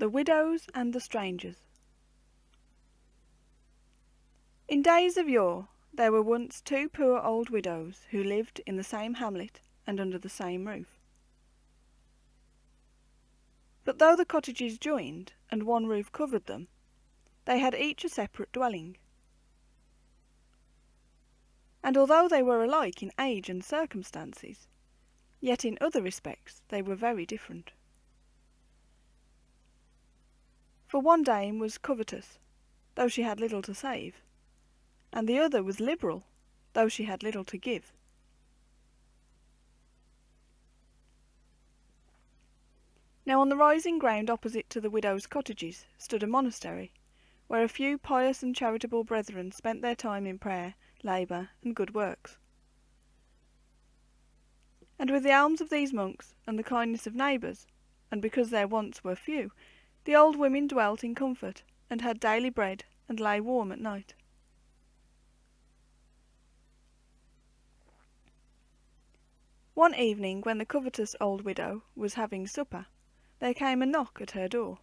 The Widows and the Strangers. In days of yore there were once two poor old widows who lived in the same hamlet and under the same roof. But though the cottages joined and one roof covered them, they had each a separate dwelling. And although they were alike in age and circumstances, yet in other respects they were very different. For one dame was covetous, though she had little to save, and the other was liberal, though she had little to give. Now on the rising ground opposite to the widows' cottages stood a monastery, where a few pious and charitable brethren spent their time in prayer, labour, and good works. And with the alms of these monks, and the kindness of neighbours, and because their wants were few, the old women dwelt in comfort, and had daily bread, and lay warm at night. One evening, when the covetous old widow was having supper, there came a knock at her door.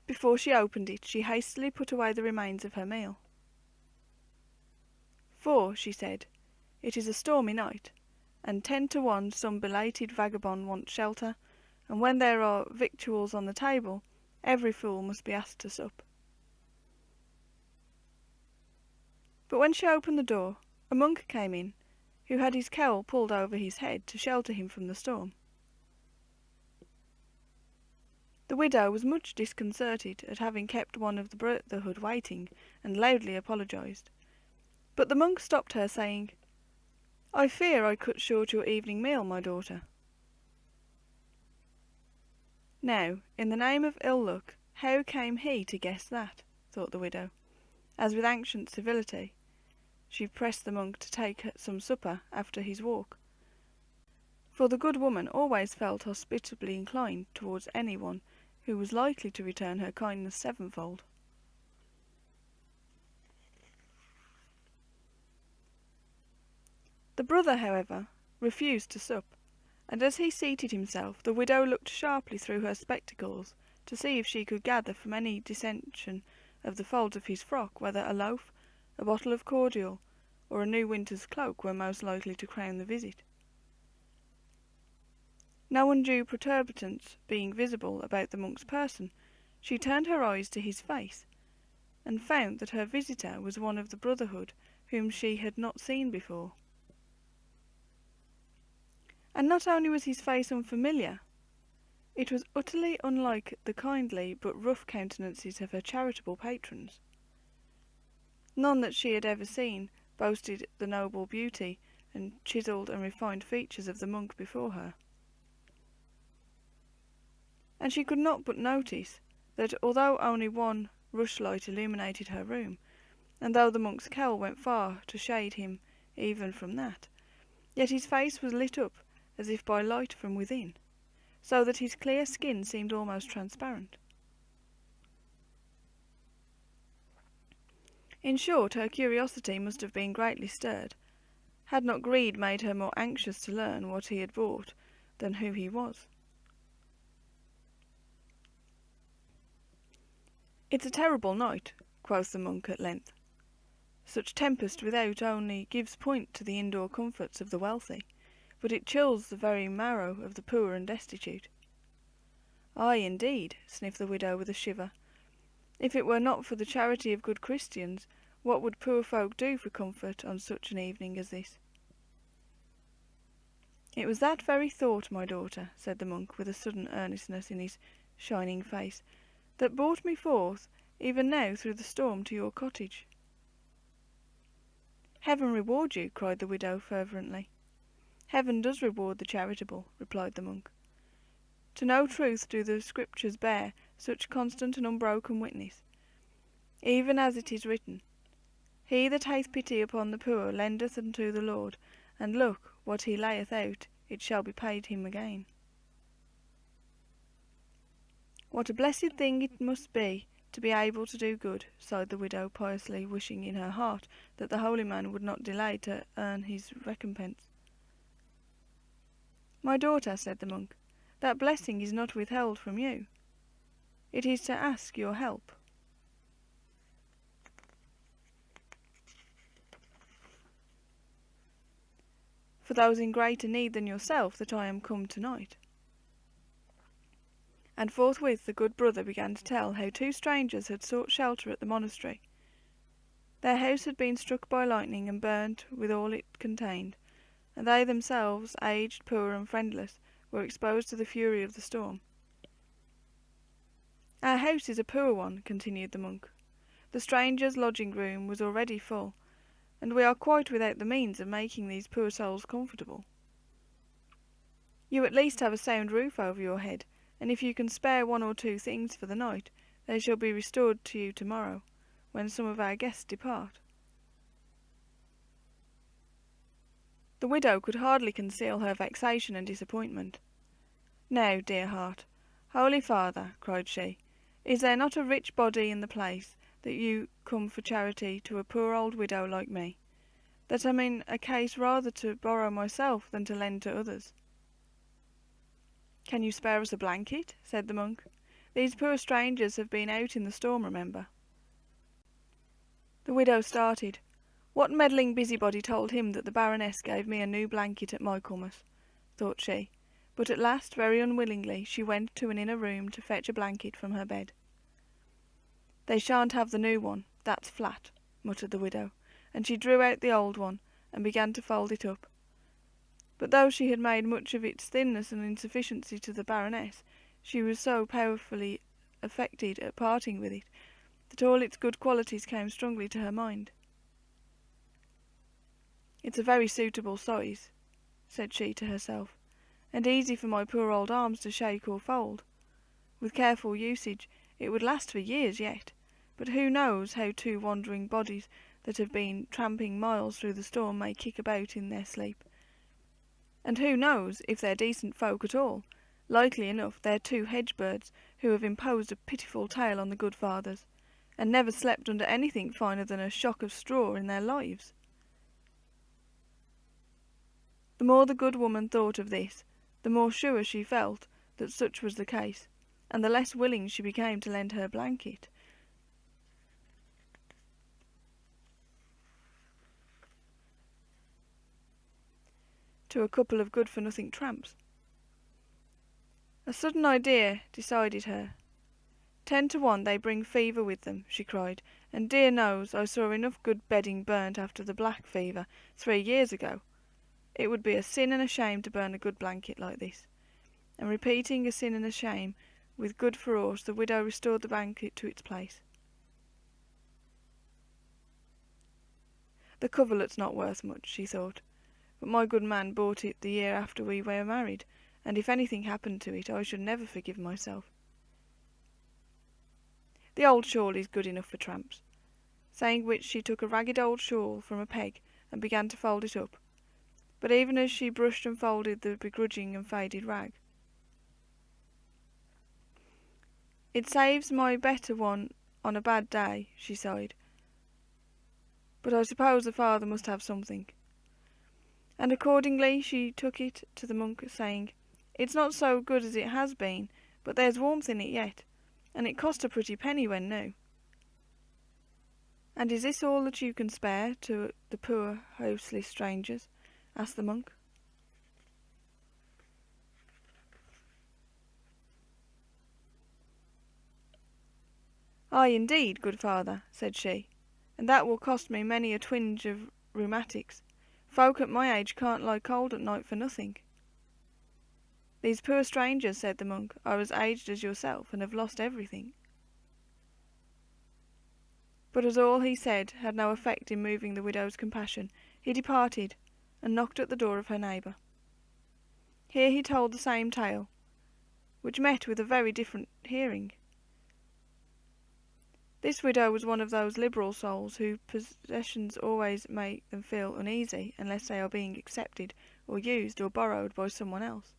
Before she opened it, she hastily put away the remains of her meal. "For," she said, "it is a stormy night, and 10 to 1 some belated vagabond wants shelter, and when there are victuals on the table, every fool must be asked to sup." But when she opened the door, a monk came in, who had his cowl pulled over his head to shelter him from the storm. The widow was much disconcerted at having kept one of the brotherhood waiting, and loudly apologised. But the monk stopped her, saying, "I fear I cut short your evening meal, my daughter." Now, in the name of ill luck, how came he to guess that? Thought the widow, as with ancient civility she pressed the monk to take some supper after his walk, for the good woman always felt hospitably inclined towards any one who was likely to return her kindness sevenfold. The brother, however, refused to sup, and as he seated himself, the widow looked sharply through her spectacles to see if she could gather from any dissension of the folds of his frock whether a loaf, a bottle of cordial, or a new winter's cloak were most likely to crown the visit. No undue protuberance being visible about the monk's person, she turned her eyes to his face, and found that her visitor was one of the brotherhood whom she had not seen before. And not only was his face unfamiliar, it was utterly unlike the kindly but rough countenances of her charitable patrons. None that she had ever seen boasted the noble beauty and chiselled and refined features of the monk before her. And she could not but notice that although only one rushlight illuminated her room, and though the monk's cowl went far to shade him even from that, yet his face was lit up as if by light from within, so that his clear skin seemed almost transparent. In short, her curiosity must have been greatly stirred, had not greed made her more anxious to learn what he had brought than who he was. "It's a terrible night," quoth the monk at length. "Such tempest without only gives point to the indoor comforts of the wealthy, but it chills the very marrow of the poor and destitute." "Ay, indeed," sniffed the widow with a shiver. "If it were not for the charity of good Christians, what would poor folk do for comfort on such an evening as this?" "It was that very thought, my daughter," said the monk with a sudden earnestness in his shining face, "that brought me forth even now through the storm to your cottage." "Heaven reward you," cried the widow fervently. "Heaven does reward the charitable," replied the monk. "To no truth do the Scriptures bear such constant and unbroken witness, even as it is written, He that hath pity upon the poor lendeth unto the Lord, and look, what he layeth out, it shall be paid him again." "What a blessed thing it must be to be able to do good," sighed the widow, piously wishing in her heart that the holy man would not delay to earn his recompense. "My daughter," said the monk, that blessing is not withheld from you. It is to ask your help. For those in greater need than yourself that I am come tonight. And forthwith the good brother began to tell how two strangers had sought shelter at the monastery. Their house had been struck by lightning and burnt with all it contained, and they themselves, aged, poor, and friendless, were exposed to the fury of the storm. Our house is a poor one, continued the monk. The strangers' lodging-room was already full, and we are quite without the means of making these poor souls comfortable. You at least have a sound roof over your head, and if you can spare one or two things for the night, they shall be restored to you tomorrow, when some of our guests depart. The widow could hardly conceal her vexation and disappointment. Now, dear heart, Holy Father, cried she, is there not a rich body in the place, that you come for charity to a poor old widow like me, that am in a case rather to borrow myself than to lend to others? Can you spare us a blanket? Said the monk. These poor strangers have been out in the storm, remember. The widow started. What meddling busybody told him that the Baroness gave me a new blanket at Michaelmas, thought she, but at last, very unwillingly, she went to an inner room to fetch a blanket from her bed. They shan't have the new one, that's flat, muttered the widow, and she drew out the old one, and began to fold it up. But though she had made much of its thinness and insufficiency to the Baroness, she was so powerfully affected at parting with it, that all its good qualities came strongly to her mind. It's a very suitable size, said she to herself, and easy for my poor old arms to shake or fold. With careful usage it would last for years yet, but who knows how two wandering bodies that have been tramping miles through the storm may kick about in their sleep? And who knows, if they're decent folk at all, likely enough they're two hedge-birds who have imposed a pitiful tale on the good fathers, and never slept under anything finer than a shock of straw in their lives. The more the good woman thought of this, the more sure she felt that such was the case, and the less willing she became to lend her blanket. To a couple of good-for-nothing tramps. A sudden idea decided her. 10 to 1 they bring fever with them, she cried, and dear knows I saw enough good bedding burnt after the black fever 3 years ago. It would be a sin and a shame to burn a good blanket like this. And repeating a sin and a shame, with good force, the widow restored the blanket to its place. The coverlet's not worth much, she thought, but my good man bought it the year after we were married, and if anything happened to it I should never forgive myself. The old shawl is good enough for tramps, saying which she took a ragged old shawl from a peg and began to fold it up, but even as she brushed and folded the begrudging and faded rag, "It saves my better one on a bad day," she sighed, "but I suppose the father must have something." And accordingly she took it to the monk, saying, "It's not so good as it has been, but there's warmth in it yet, and it cost a pretty penny when new." "And is this all that you can spare to the poor houseless strangers?" asked the monk. "Ay, indeed, good father," said she, "and that will cost me many a twinge of rheumatics. Folk at my age can't lie cold at night for nothing." "These poor strangers," said the monk, "are as aged as yourself, and have lost everything." But as all he said had no effect in moving the widow's compassion, he departed, and knocked at the door of her neighbour. Here he told the same tale, which met with a very different hearing. This widow was one of those liberal souls whose possessions always make them feel uneasy unless they are being accepted or used or borrowed by someone else.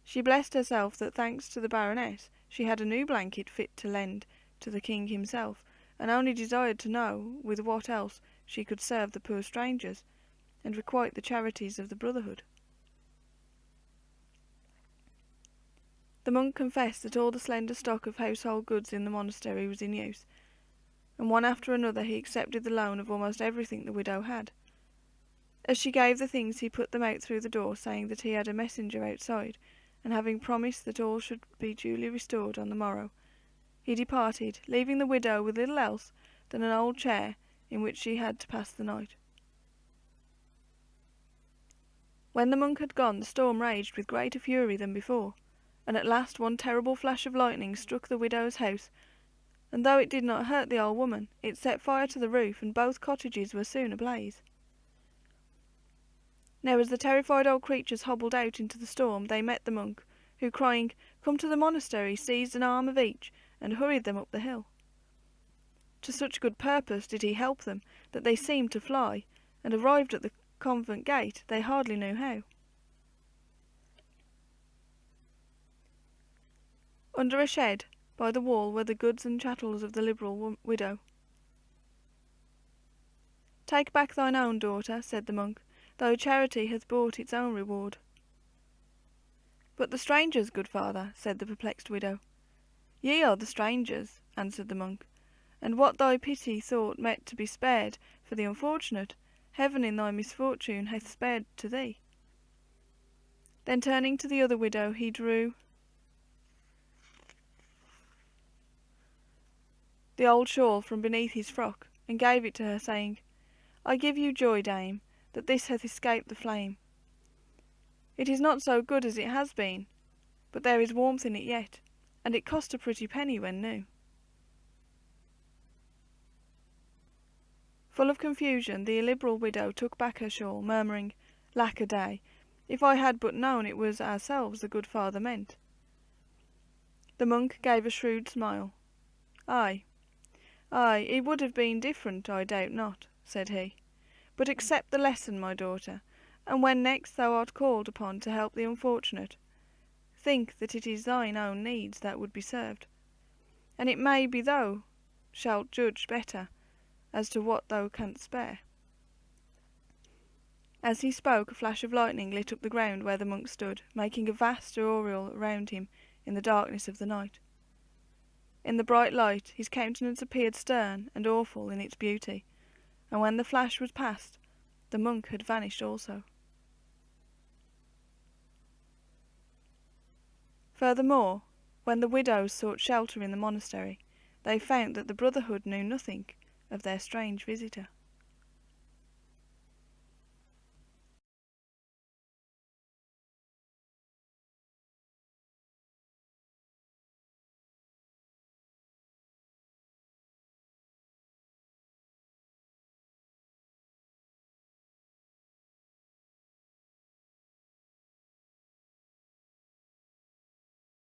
She blessed herself that, thanks to the Baroness, she had a new blanket fit to lend to the king himself, and only desired to know with what else she could serve the poor strangers, and requite the charities of the brotherhood. The monk confessed that all the slender stock of household goods in the monastery was in use, and one after another he accepted the loan of almost everything the widow had. As she gave the things he put them out through the door, saying that he had a messenger outside, and having promised that all should be duly restored on the morrow, he departed, leaving the widow with little else than an old chair in which she had to pass the night. When the monk had gone, the storm raged with greater fury than before, and at last one terrible flash of lightning struck the widow's house, and though it did not hurt the old woman, it set fire to the roof, and both cottages were soon ablaze. Now as the terrified old creatures hobbled out into the storm, they met the monk, who, crying, "Come to the monastery," seized an arm of each, and hurried them up the hill. To such good purpose did he help them, that they seemed to fly, and arrived at the convent gate they hardly knew how. Under a shed by the wall were the goods and chattels of the liberal widow. "Take back thine own, daughter," said the monk, "though charity hath bought its own reward." "But the strangers, good father," said the perplexed widow. "Ye are the strangers," answered the monk, "and what thy pity thought meant to be spared for the unfortunate, Heaven in thy misfortune hath spared to thee." Then turning to the other widow, he drew the old shawl from beneath his frock, and gave it to her, saying, "I give you joy, dame, that this hath escaped the flame. It is not so good as it has been, but there is warmth in it yet, and it cost a pretty penny when new." Full of confusion, the illiberal widow took back her shawl, murmuring, "Lack a day, if I had but known it was ourselves the good father meant." The monk gave a shrewd smile. Ay, it would have been different, I doubt not," said he. "But accept the lesson, my daughter, and when next thou art called upon to help the unfortunate, think that it is thine own needs that would be served, and it may be thou shalt judge better as to what thou canst spare." As he spoke, a flash of lightning lit up the ground where the monk stood, making a vast aureole round him in the darkness of the night. In the bright light his countenance appeared stern and awful in its beauty, and when the flash was past, the monk had vanished also. Furthermore, when the widows sought shelter in the monastery, they found that the brotherhood knew nothing of their strange visitor.